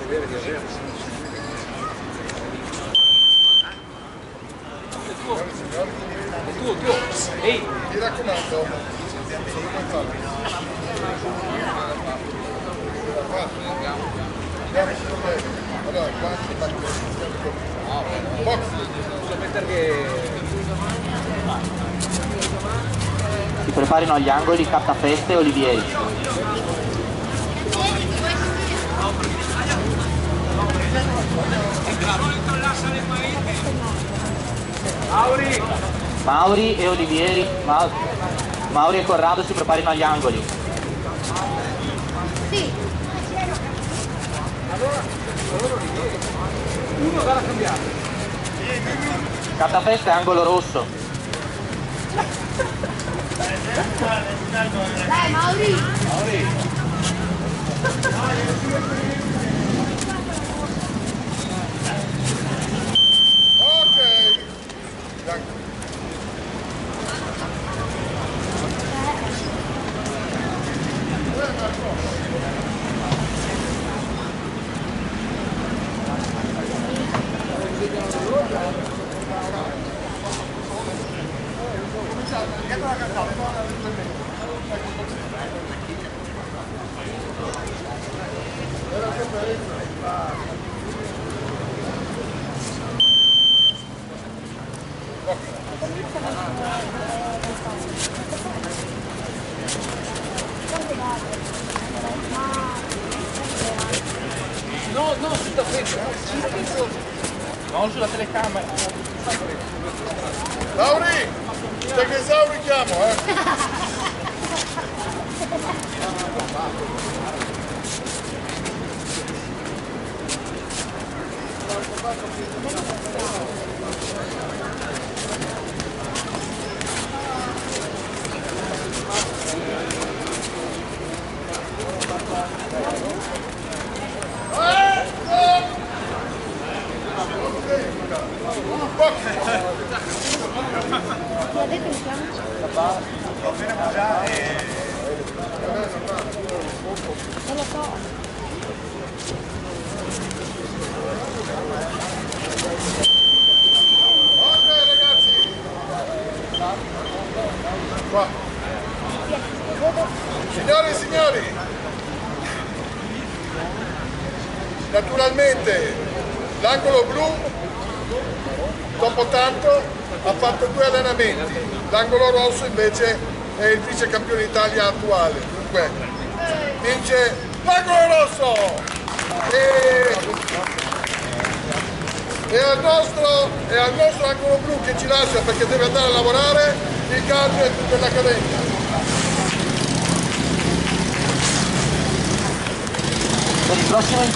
Tu, ehi! Mi raccomando, allora, box. Si preparino agli angoli Cattafeste e Olivieri. Mauri e Olivieri, Mauri e Corrado si preparino agli angoli. Sì. Uno sarà cambiato. Cattafeste angolo rosso. Dai Mauri. Ok. No, sul tappeto. Non sulla telecamera. Lauri, te che esaurichiamo, Chi ha detto il piano? Non lo so. Ok ragazzi. Qua. Signore e signori, naturalmente l'angolo blu dopo tanto ha fatto 2 allenamenti, l'angolo rosso invece è il vice campione d'Italia attuale, dunque vince l'angolo rosso e al nostro angolo blu che ci lascia perché deve andare a lavorare il gadget dell'Accademia. Per il prossimo